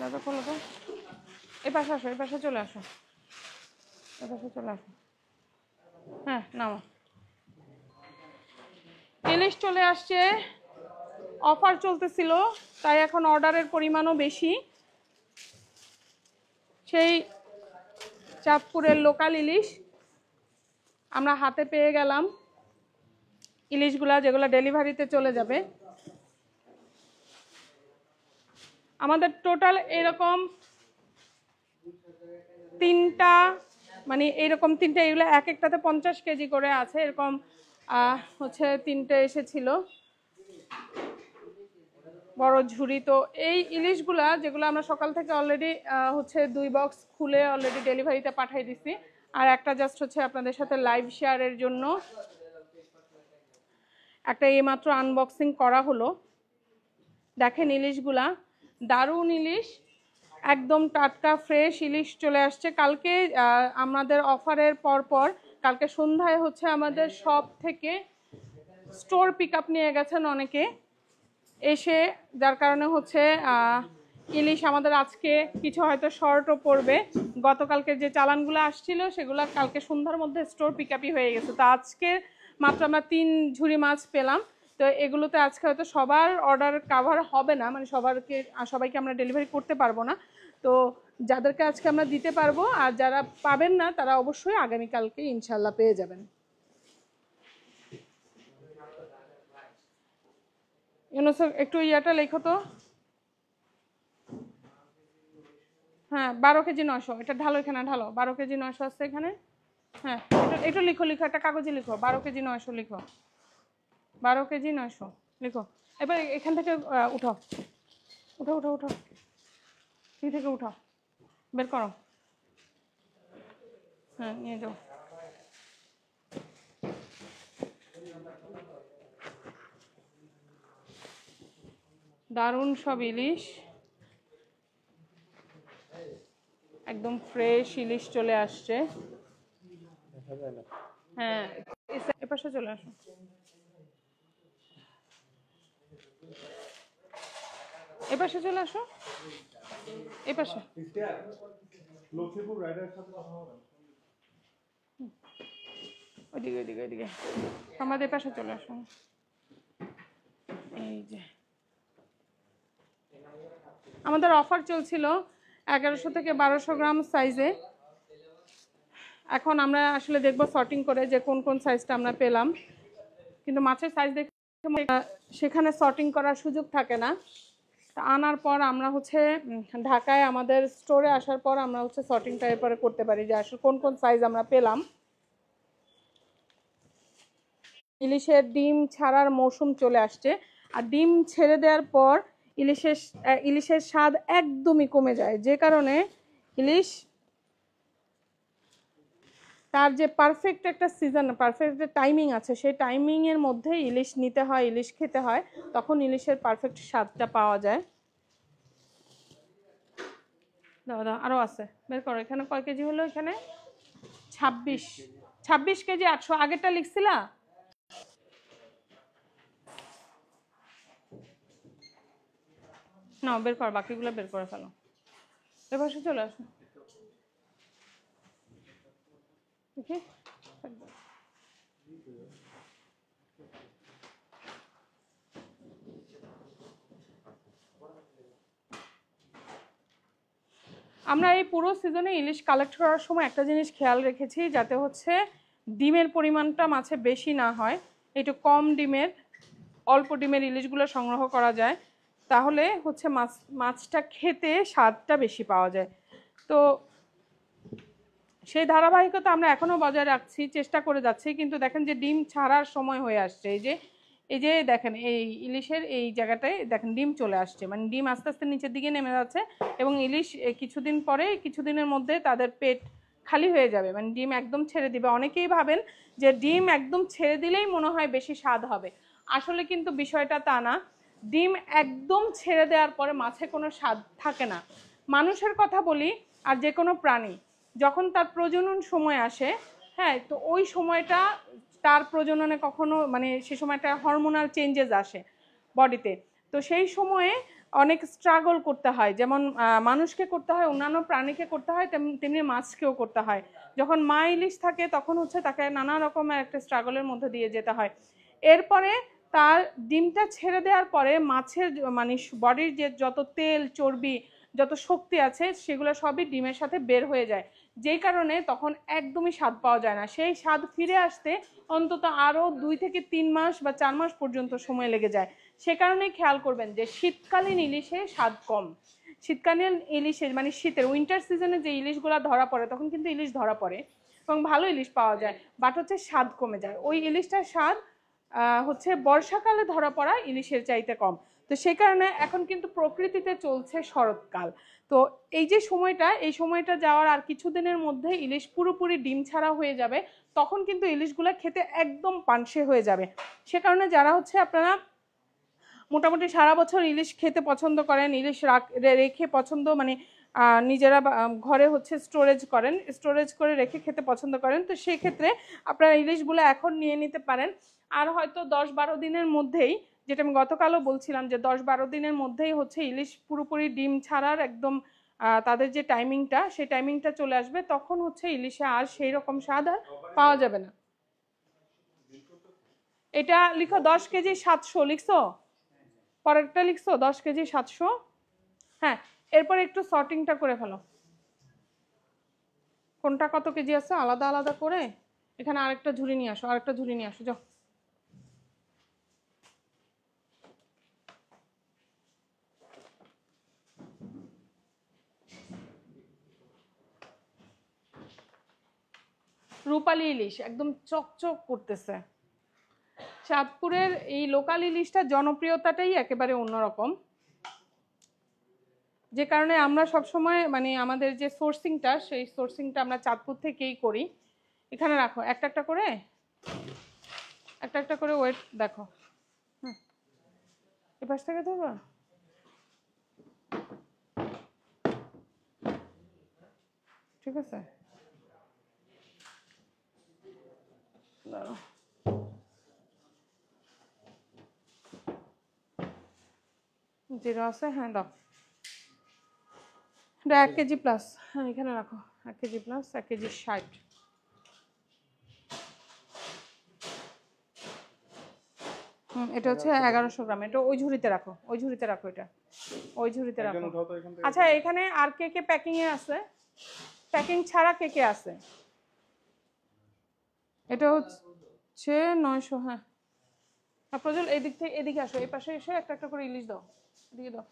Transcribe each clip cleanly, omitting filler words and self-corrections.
দাদা খোলো তো, এই পাশে আসো, এই পাশে চলে আসো, এই পাশে চলে আসো। হ্যাঁ নাও, ইলিশ চলে আসছে, অফার চলতেছিল তাই এখন অর্ডারের পরিমাণও বেশি। সেই চাঁদপুরের লোকাল ইলিশ আমরা হাতে পেয়ে গেলাম, ইলিশগুলা যেগুলো ডেলিভারিতে চলে যাবে। আমাদের টোটাল এরকম তিনটা, মানে এইরকম তিনটা, এগুলো এক একটাতে 50 কেজি করে আছে, এরকম হচ্ছে তিনটে এসেছিল বড় ঝুড়ি। তো এই ইলিশগুলা যেগুলো আমরা সকাল থেকে অলরেডি হচ্ছে 2 বক্স খুলে অলরেডি ডেলিভারিতে পাঠিয়ে দিছি, আর একটা জাস্ট হচ্ছে আপনাদের সাথে লাইভ শেয়ারের জন্য একটা এইমাত্র আনবক্সিং করা হলো। দেখেন ইলিশগুলা দারুণ ইলিশ, একদম টাটকা ফ্রেশ ইলিশ চলে আসছে। কালকে আমাদের অফারের পরপর কালকে সন্ধ্যায় হচ্ছে আমাদের সব থেকে স্টোর পিক আপ নিয়ে গেছেন অনেকে এসে, যার কারণে হচ্ছে ইলিশ আমাদের আজকে কিছু হয়তো শর্টও পড়বে। গতকালকে যে চালানগুলো আসছিল সেগুলো কালকে সন্ধ্যার মধ্যে স্টোর পিক আপই হয়ে গেছে। তো আজকে মাত্র আমরা 3 ঝুড়ি মাছ পেলাম। তো এগুলোতে আজকে হয়তো সবার অর্ডার কাভার হবে না, মানে সবাইকে আমরা ডেলিভারি করতে পারবো না। তো যাদেরকে আজকে আমরা দিতে পারবো, আর যারা পাবেন না তারা অবশ্যই আগামীকালকে ইনশাল্লাহ পেয়ে যাবেন। একটু ইয়াটা লেখো তো। হ্যাঁ 12 কেজি 900, এটা ঢালো, এখানে ঢালো। 12 কেজি 900 আছে এখানে। হ্যাঁ একটু লিখো, একটা কাগজে লিখো, 12 কেজি 900 লিখো, 12 কেজি 900 লিখো। এবার এখান থেকে উঠাও, উঠো উঠো উঠো, কি থেকে উঠাও, বের করো। হ্যাঁ নিয়ে যাও। দারুণ সব ইলিশ, একদম ফ্রেশ ইলিশ চলে আসছে। হ্যাঁ এপাশে চলে আসো, এপাশে চলে আসো, এপাশে। ওইদিকে ওইদিকে ওইদিকে আমাদের পাশে চলে আসো। এই যে আমাদের অফার চলছিল 1100 থেকে 1200 গ্রাম সাইজে। এখন আমরা আসলে দেখবো সর্টিং করে যে কোন কোন সাইজটা আমরা পেলাম, কিন্তু মাছের সাইজ দেখে সেখানে সর্টিং করার সুযোগ থাকে না। আনার পর আমরা হচ্ছে ঢাকায় আমাদের স্টোরে আসার পর আমরা হচ্ছে সর্টিংটা এরপরে করতে পারি যে আসলে কোন কোন সাইজ আমরা পেলাম। ইলিশের ডিম ছাড়ার মৌসুম চলে আসছে, আর ডিম ছেড়ে দেওয়ার পর ইলিশের স্বাদ একদমই কমে যায়, যে কারণে ইলিশ তার যে পারফেক্ট একটা সিজন, পারফেক্ট একটা টাইমিং আছে, সেই টাইমিংয়ের মধ্যে ইলিশ নিতে হয়, ইলিশ খেতে হয়, তখন ইলিশের পারফেক্ট স্বাদটা পাওয়া যায়। দাদা আরও আছে, বের করো। এখানে কয় কেজি হলো? এখানে 26 কেজি 800। আগেরটা লিখছিলা? না বের কর, বাকিগুলো বের করে ফেলো। এবার চলে আসো দেখি। আমরা এই পুরো সিজনে ইলিশ কালেক্ট করার সময় একটা জিনিস খেয়াল রেখেছি, যাতে হচ্ছে ডিমের পরিমাণটা মাছে বেশি না হয়, একটু কম ডিমের, অল্প ডিমের ইলিশগুলো সংগ্রহ করা যায়, তাহলে হচ্ছে মাছটা খেতে স্বাদটা বেশি পাওয়া যায়। তো সেই ধারাবাহিকতা আমরা এখনও বজায় রাখছি, চেষ্টা করে যাচ্ছি। কিন্তু দেখেন যে ডিম ছাড়ার সময় হয়ে আসছে, এই যে দেখেন এই ইলিশের এই জায়গাটায় দেখেন ডিম চলে আসছে, মানে ডিম আস্তে আস্তে নিচের দিকে নেমে যাচ্ছে, এবং ইলিশ কিছুদিন পরে, কিছুদিনের মধ্যে তাদের পেট খালি হয়ে যাবে, মানে ডিম একদম ছেড়ে দিবে। অনেকেই ভাবেন যে ডিম একদম ছেড়ে দিলেই মনে হয় বেশি স্বাদ হবে, আসলে কিন্তু বিষয়টা তা না। ডিম একদম ছেড়ে দেওয়ার পরে মাছে কোনো স্বাদ থাকে না। মানুষের কথা বলি আর যে কোনো প্রাণী যখন তার প্রজনন সময় আসে, হ্যাঁ, তো ওই সময়টা তার প্রজননে কখনো, মানে সে সময়টা হরমোনাল চেঞ্জেস আসে বডিতে, তো সেই সময়ে অনেক স্ট্রাগল করতে হয়, যেমন মানুষকে করতে হয়, অন্যান্য প্রাণীকে করতে হয়, তেমনি মাছকেও করতে হয়। যখন মা ইলিশ থাকে তখন হচ্ছে তাকে নানা রকমের একটা স্ট্রাগলের মধ্যে দিয়ে যেতে হয়। এরপরে তার ডিমটা ছেড়ে দেওয়ার পরে মাছের মানে বডির যে যত তেল চর্বি যত শক্তি আছে সেগুলো সবই ডিমের সাথে বের হয়ে যায়, যেই কারণে তখন একদমই স্বাদ পাওয়া যায় না। সেই স্বাদ ফিরে আসতে অন্তত আরও 2 থেকে 3 মাস বা 4 মাস পর্যন্ত সময় লেগে যায়। সে কারণেই খেয়াল করবেন যে শীতকালীন ইলিশে স্বাদ কম। শীতকালীন ইলিশে মানে শীতের উইন্টার সিজনে যে ইলিশগুলো ধরা পড়ে তখন কিন্তু ইলিশ ধরা পড়ে এবং ভালো ইলিশ পাওয়া যায়, বাট হচ্ছে স্বাদ কমে যায়। ওই ইলিশটার স্বাদ হচ্ছে বর্ষাকালে ধরা পড়া ইলিশের চাইতে কম। তো সেই কারণে এখন কিন্তু প্রকৃতিতে চলছে শরৎকাল। তো এই যে সময়টা, এই সময়টা যাওয়ার আর কিছুদিনের মধ্যে ইলিশ পুরোপুরি ডিম ছাড়া হয়ে যাবে, তখন কিন্তু ইলিশগুলো খেতে একদম পানসে হয়ে যাবে। সে কারণে যারা হচ্ছে আপনারা মোটামুটি সারা বছর ইলিশ খেতে পছন্দ করেন, ইলিশ রেখে পছন্দ মানে নিজেরা ঘরে হচ্ছে স্টোরেজ করে রেখে খেতে পছন্দ করেন, তো সেই ক্ষেত্রে আপনারা ইলিশগুলো এখন নিয়ে নিতে পারেন। আর হয়তো 10-12 দিনের মধ্যেই, যেটা আমি গতকালও বলছিলাম যে 10-12 দিনের মধ্যেই হচ্ছে ইলিশ পুরোপুরি ডিম ছাড়ার একদম তাদের যে টাইমিংটা সেই টাইমিংটা চলে আসবে, তখন হচ্ছে ইলিশে আর সেই রকম স্বাদ আর পাওয়া যাবে না। এটা লিখো 10 কেজি 700 লিখছো, পরেরটা লিখছো 10 কেজি 700। হ্যাঁ, এরপর একটু সর্টিংটা করে ফেলো, কোনটা কত কেজি আছে আলাদা আলাদা করে। এখানে আরেকটা ঝুড়ি নিয়ে আসো, আরেকটা ঝুড়ি নিয়ে আসো, যাও। রূপালী ইলিশ একদম চকচক করতেছে। চাঁদপুরের এই লোকাল ইলিশটা জনপ্রিয়তাটাই একেবারে অন্যরকম, যে কারণে আমরা সবসময় মানে আমাদের যে সোর্সিংটা সেই সোর্সিংটা আমরা চাঁদপুর থেকেই করি। এখানে রাখো একটা একটা করে, একটা একটা করে ওয়েট দেখো। হ্যাঁ, এ পাশ থেকে ধরবা, ঠিক আছে। দাঁড়াও, জিরো আছে, হ্যাঁ দাও। এটা 1 কেজি প্লাস, হ্যাঁ এখানে রাখো 1 কেজি প্লাস, 1 কেজি 60। এটা হচ্ছে 1100 গ্রাম। এটা ওই ঝুড়িতে রাখো, ওই ঝুড়িতে রাখো, এটা ওই ঝুড়িতে রাখো। আচ্ছা, এখানে আর কে কে প্যাকিং এ আছে? প্যাকিং ছাড়া কে কে আছে? এটা হচ্ছে 900। হ্যাঁ, প্রজল এই দিক থেকে এদিকে আসো, এই পাশে এসে একটা একটা করে ইলিশ দাও, এদিকে দাও।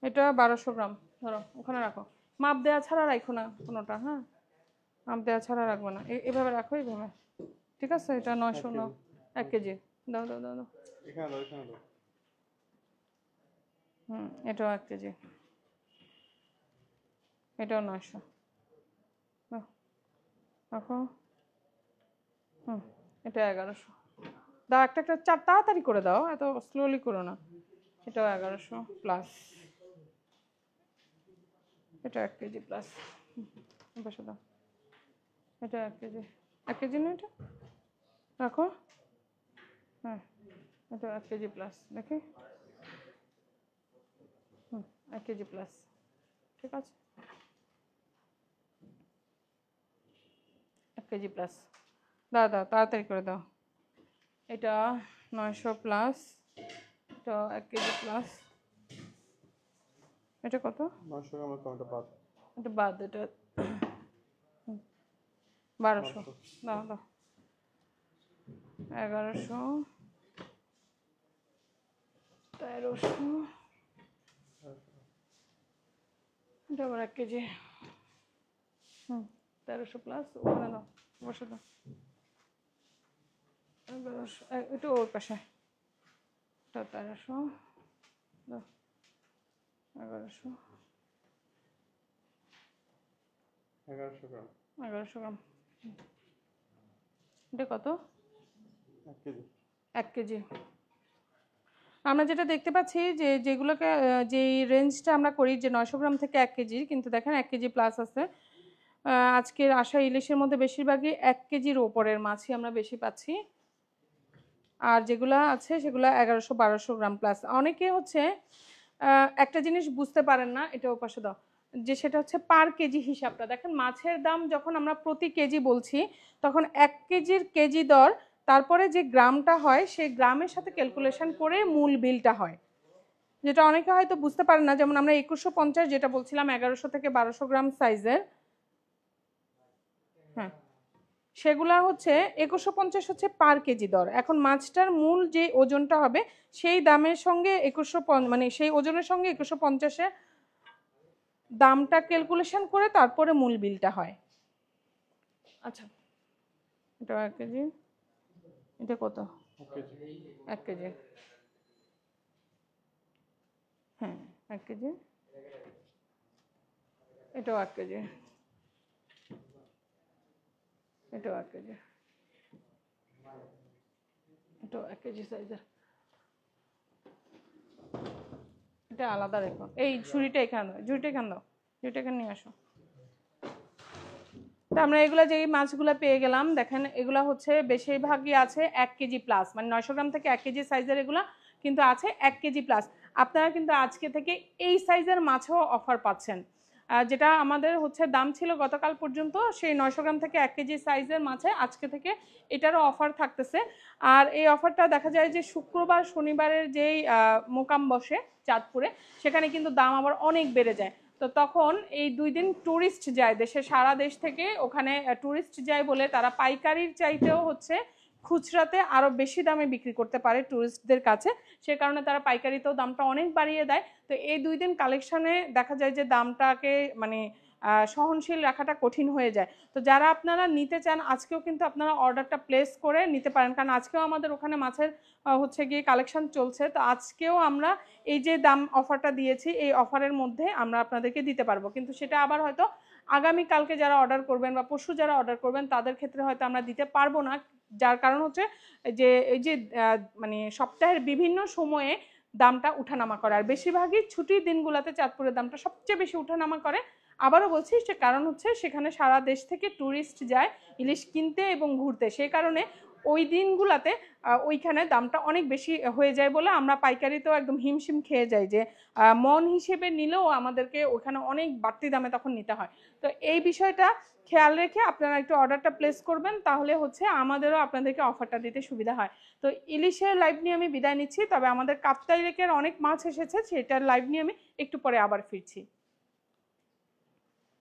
এটা 1200 গ্রাম ধরো, ওখানে রাখো। মাপ দেওয়া ছাড়া রাখো না কোনোটা, হ্যাঁ মাপ দেওয়া ছাড়া রাখবো না, এভাবে রাখো, এইভাবে, ঠিক আছে। এটা 900 নাও, 1 কেজি দাও দাও দাও দাও। এটাও 1 কেজি, এটাও 900 রাখো। এটা 1100 দাও, একটা একটা চার তাড়াতাড়ি করে দাও, এত স্লোলি করো না। এটাও 1100 প্লাস, এটা 1 কেজি প্লাস, বসে দাও। এটা 1 কেজি, 1 কেজি না এটা রাখো। হ্যাঁ, এটা 1 কেজি প্লাস, দেখি 1 কেজি প্লাস, ঠিক আছে 1 কেজি প্লাস। দাও দাও, তাড়াতাড়ি করে দাও। এটা 900 প্লাস, এটা 1 কেজি প্লাস। এটা কত? 900 গ্রাম এটা বাদ, এটা বাদ, এটা 1200। দাও দাও, 1100, 1300, এটা আবার 1 কেজি। 1300 প্লাস, ওখানে দাও, বসে দাও। 1100, এটা ওর পাশে, এটা 1300 দাও, 1100, 1100 গ্রাম, 1100 গ্রাম। এটা কত? 1 কেজি, 1 কেজি। আমরা যেটা দেখতে পাচ্ছি যে যেগুলোকে যেই রেঞ্জটা আমরা করি যে 900 গ্রাম থেকে 1 কেজি, কিন্তু দেখেন 1 কেজি প্লাস আছে। আজকের আসা ইলিশের মধ্যে বেশিরভাগই 1 কেজির ওপরের মাছই আমরা বেশি পাচ্ছি। আর যেগুলো আছে সেগুলো 1100-1200 গ্রাম প্লাস। অনেকে হচ্ছে একটা জিনিস বুঝতে পারেন না, এটা ওপাশে দাও, যে সেটা হচ্ছে পার কেজি হিসাবটা। দেখেন মাছের দাম যখন আমরা প্রতি কেজি বলছি তখন 1 কেজির কেজি দর, তারপরে যে গ্রামটা হয় সেই গ্রামের সাথে ক্যালকুলেশন করে মূল বিলটা হয়, যেটা অনেকে হয়তো বুঝতে পারেন না। যেমন আমরা 2150 যেটা বলছিলাম 1100 থেকে 1200 গ্রাম সাইজের, হ্যাঁ সেগুলা হচ্ছে 2150 হচ্ছে পার কেজি দর। এখন মাছটার মূল যে ওজনটা হবে সেই দামের সঙ্গে 2150 মানে সেই ওজনের সঙ্গে 2150-এর দামটা ক্যালকুলেশন করে তারপরে মূল বিলটা হয়। আচ্ছা এটা 1 কেজি, এটা কত? 1 কেজি, হ্যাঁ 1 কেজি, এটাও 1 কেজি, এটাও 1 কেজি, এটাও 1 কেজি সাইজের। এটা আলাদা রেখো, এই ঝুড়িটা এখানে দাও, ঝুড়িটা এখানে দাও, ঝুড়িটা এখানে নিয়ে আসো। তো আমরা এগুলা যে মাছগুলো পেয়ে গেলাম, দেখেন এগুলা হচ্ছে বেশিরভাগই আছে 1 কেজি প্লাস, মানে 900 গ্রাম থেকে 1 কেজি সাইজের এগুলা কিন্তু আছে 1 কেজি প্লাস। আপনারা কিন্তু আজকে থেকে এই সাইজের মাছও অফার পাচ্ছেন, যেটা আমাদের হচ্ছে দাম ছিল গতকাল পর্যন্ত সেই 900 গ্রাম থেকে 1 কেজি সাইজের মাছে আজকে থেকে এটারও অফার থাকতেছে। আর এই অফারটা দেখা যায় যে শুক্রবার শনিবারের যেই মোকাম বসে চাঁদপুরে, সেখানে কিন্তু দাম আবার অনেক বেড়ে যায়। তো তখন এই 2 দিন ট্যুরিস্ট যায়, দেশের সারা দেশ থেকে ওখানে ট্যুরিস্ট যায় বলে তারা পাইকারির চাইতেও হচ্ছে খুচরাতে আরও বেশি দামে বিক্রি করতে পারে ট্যুরিস্টদের কাছে, সে কারণে তারা পাইকারিতেও দামটা অনেক বাড়িয়ে দেয়। তো এই 2 দিন কালেকশানে দেখা যায় যে দামটাকে মানে সহনশীল রাখাটা কঠিন হয়ে যায়। তো যারা আপনারা নিতে চান আজকেও কিন্তু আপনারা অর্ডারটা প্লেস করে নিতে পারেন, কারণ আজকেও আমাদের ওখানে মাছের হচ্ছে গিয়ে কালেকশন চলছে। তো আজকেও আমরা এই যে দাম অফারটা দিয়েছি এই অফারের মধ্যে আমরা আপনাদেরকে দিতে পারবো, কিন্তু সেটা আবার হয়তো আগামীকালকে যারা অর্ডার করবেন বা পরশু যারা অর্ডার করবেন তাদের ক্ষেত্রে হয়তো আমরা দিতে পারবো না। যার কারণ হচ্ছে যে এই যে মানে সপ্তাহের বিভিন্ন সময়ে দামটা উঠানামা করে, আর বেশিরভাগই ছুটির দিনগুলোতে চাঁদপুরের দামটা সবচেয়ে বেশি উঠানামা করে। আবারও বলছি সে কারণ হচ্ছে সেখানে সারা দেশ থেকে ট্যুরিস্ট যায় ইলিশ কিনতে এবং ঘুরতে, সেই কারণে ওই দিনগুলাতে ওইখানে দামটা অনেক বেশি হয়ে যায় বলে আমরা পাইকারিতেও একদম হিমশিম খেয়ে যাই, যে মন হিসেবে নিলেও আমাদেরকে ওখানে অনেক বাড়তি দামে তখন নিতে হয়। তো এই বিষয়টা খেয়াল রেখে আপনারা একটু অর্ডারটা প্লেস করবেন, তাহলে হচ্ছে আমাদেরও আপনাদেরকে অফারটা দিতে সুবিধা হয়। তো ইলিশের লাইভ নিয়ে আমি বিদায় নিচ্ছি, তবে আমাদের কাপ্তাই লেকের অনেক মাছ এসেছে, সেটার লাইভ নিয়ে আমি একটু পরে আবার ফিরছি।